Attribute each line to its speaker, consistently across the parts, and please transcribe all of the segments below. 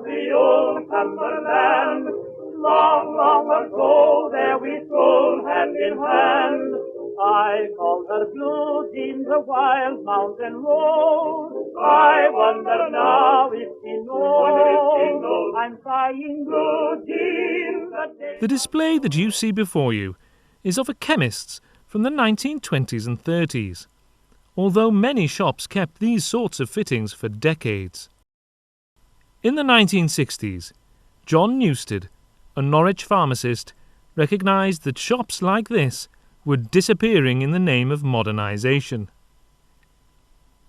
Speaker 1: of the old Cumberland. Long, long ago, there we strolled hand in hand. I called her Blue Jean, the wild mountain road. I wonder now if she knows I'm crying Blue Jean.
Speaker 2: The display that you see before you is of a chemist's from the 1920s and 30s, although many shops kept these sorts of fittings for decades. In the 1960s, John Newstead, a Norwich pharmacist, recognised that shops like this were disappearing in the name of modernisation.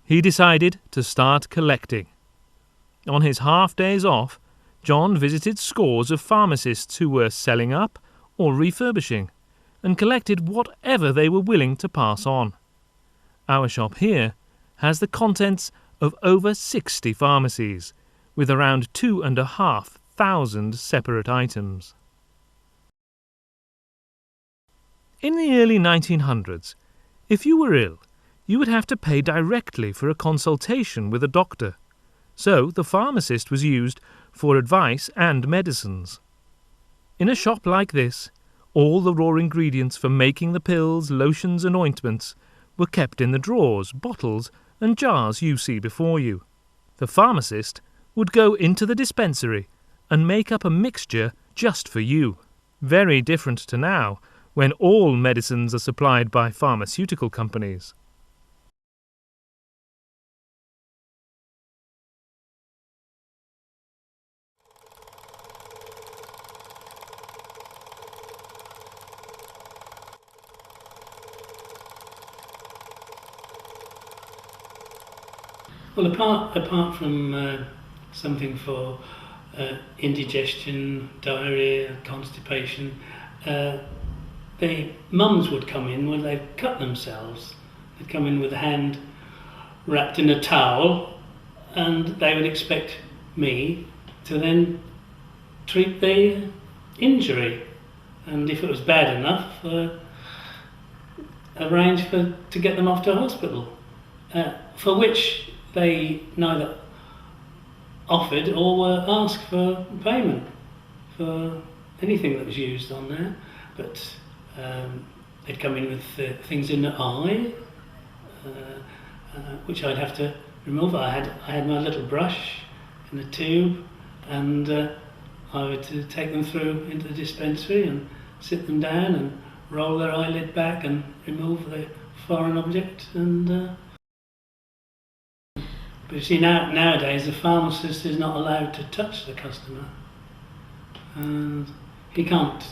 Speaker 2: He decided to start collecting. On his half-days off, John visited scores of pharmacists who were selling up or refurbishing, and collected whatever they were willing to pass on. Our shop here has the contents of over 60 pharmacies, with around 2,500 separate items. In the early 1900s, if you were ill, you would have to pay directly for a consultation with a doctor, so the pharmacist was used for advice and medicines. In a shop like this, all the raw ingredients for making the pills, lotions and ointments were kept in the drawers, bottles and jars you see before you. The pharmacist would go into the dispensary and make up a mixture just for you. Very different to now, when all medicines are supplied by pharmaceutical companies.
Speaker 3: Well, apart from something for indigestion, diarrhoea, constipation, the mums would come in when they'd cut themselves. They'd come in with a hand wrapped in a towel, and they would expect me to then treat the injury, and if it was bad enough, arrange to get them off to hospital, for which they neither offered or were asked for payment for anything that was used on there. But they'd come in with things in the eye, which I'd have to remove. I had my little brush in a tube, and I would take them through into the dispensary and sit them down and roll their eyelid back and remove the foreign object. And but you see, nowadays the pharmacist is not allowed to touch the customer, and he can't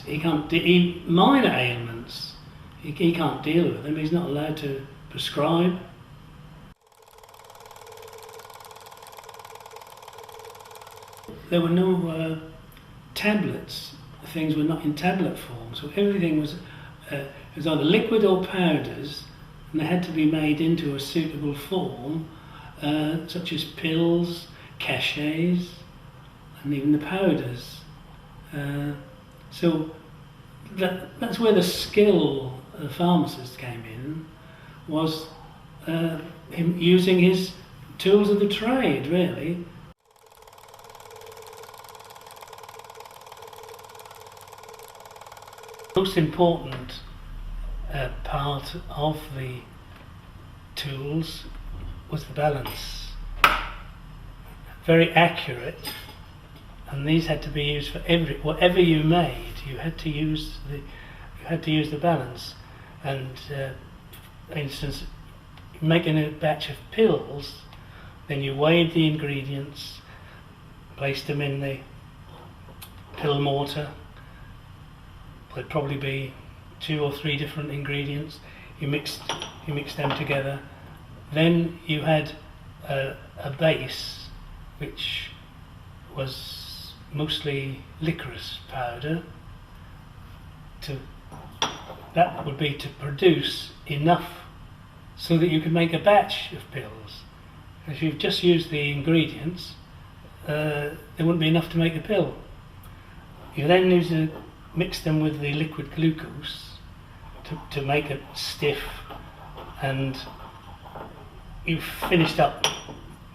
Speaker 3: minor ailments. He can't deal with them. He's not allowed to prescribe. There were no tablets. Things were not in tablet form, so everything was either liquid or powders, and they had to be made into a suitable form, such as pills, cachets, and even the powders. So that's where the skill of the pharmacist came in, was him using his tools of the trade, really. Most important part of the tools was the balance. Very accurate, and these had to be used for whatever you made. You had to use the balance. And for instance, making a batch of pills, then you weighed the ingredients, placed them in the pill mortar. There'd probably be 2 or 3 different ingredients. You mixed them together. Then you had a base, which was mostly licorice powder. That would be to produce enough so that you could make a batch of pills. If you've just used the ingredients, there wouldn't be enough to make a pill. You then need to mix them with the liquid glucose to make it stiff, and you've finished up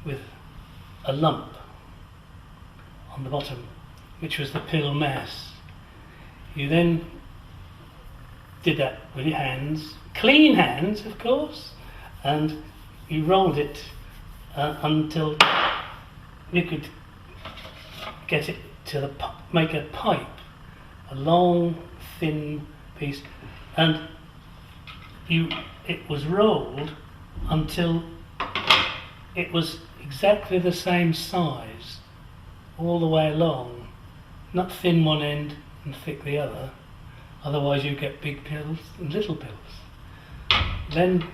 Speaker 3: with a lump on the bottom, which was the pill mass. You then did that with your hands, clean hands of course, and you rolled it until you could get it to make a pipe, a long thin piece, and it was rolled until it was exactly the same size all the way along, not thin one end and thick the other, otherwise you get big pills and little pills. Then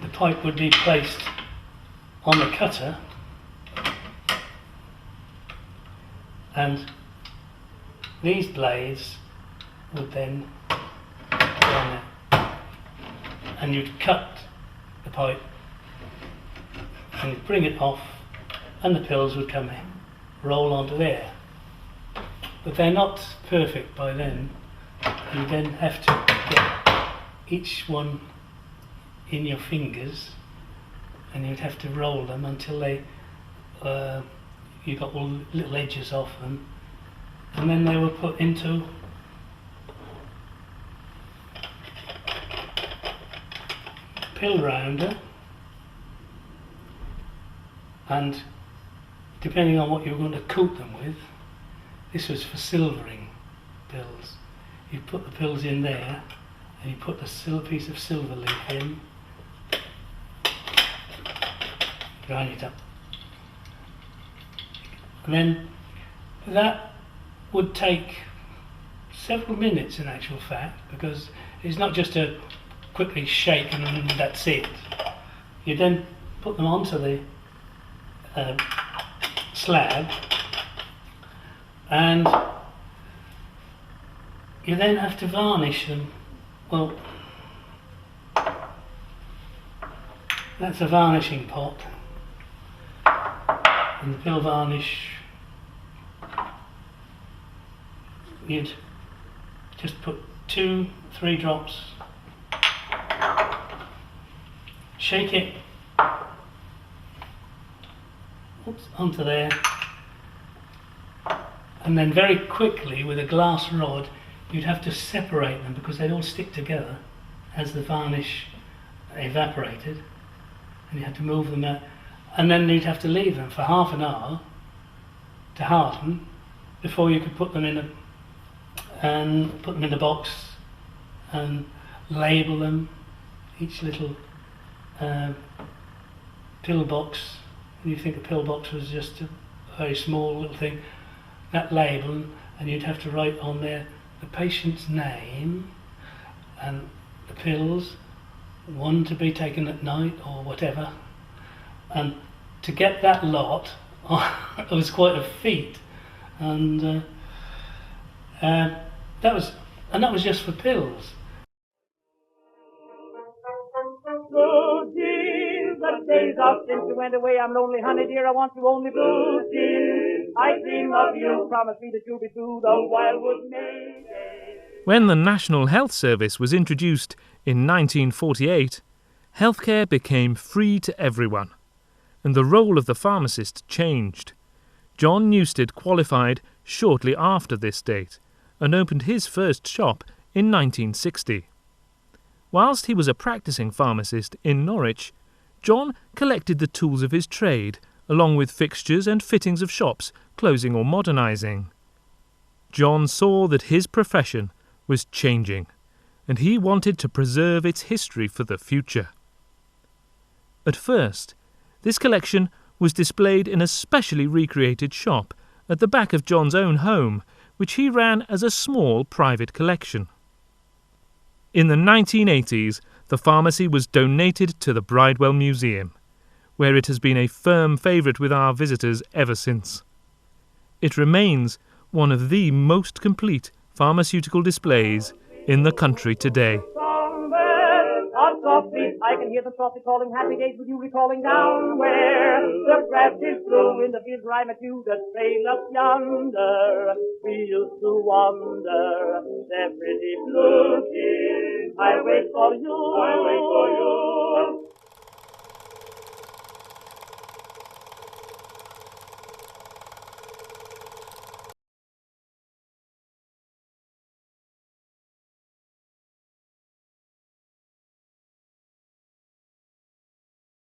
Speaker 3: the pipe would be placed on the cutter, and these blades would then go on there, and you'd cut the pipe and you'd bring it off, and the pills would come in, roll onto there. But they're not perfect by then. You then have to get each one in your fingers, and you'd have to roll them until they you got all the little edges off them, and then they were put into pill rounder, and depending on what you were going to coat them with, this was for silvering pills. You put the pills in there, and you put the piece of silver leaf in, grind it up, and then that would take several minutes in actual fact, because it's not just a quickly shake and then that's it. You then put them onto the slab, and you then have to varnish them. Well, that's a varnishing pot, and the pill varnish, you'd just put 2-3 drops, shake it onto there, and then very quickly with a glass rod you'd have to separate them, because they'd all stick together as the varnish evaporated, and you had to move them out, and then you'd have to leave them for half an hour to harden before you could put them in the box and label them, each little pill box. You think a pill box was just a very small little thing, that label, and you'd have to write on there the patient's name and the pills, one to be taken at night or whatever, and to get that lot it was quite a feat, and that was just for pills.
Speaker 1: Blue jeans, the days of since you went away, I'm lonely, honey dear, I want you only. Blue jeans, I dream of you, promise me that you'll be true, the wildwood May.
Speaker 2: When the National Health Service was introduced in 1948, healthcare became free to everyone, and the role of the pharmacist changed. John Newstead qualified shortly after this date and opened his first shop in 1960. Whilst he was a practicing pharmacist in Norwich, John collected the tools of his trade, along with fixtures and fittings of shops closing or modernising. John saw that his profession was changing, and he wanted to preserve its history for the future. At first, this collection was displayed in a specially recreated shop at the back of John's own home, which he ran as a small private collection. In the 1980s, the pharmacy was donated to the Bridewell Museum, where it has been a firm favourite with our visitors ever since. It remains one of the most complete pharmaceutical displays in the country today.
Speaker 1: I can hear the softly calling happy days with you recalling down where the grass is blue in the fields where I met you that trail up yonder. We used to wander their pretty blue jeans. I wait for you.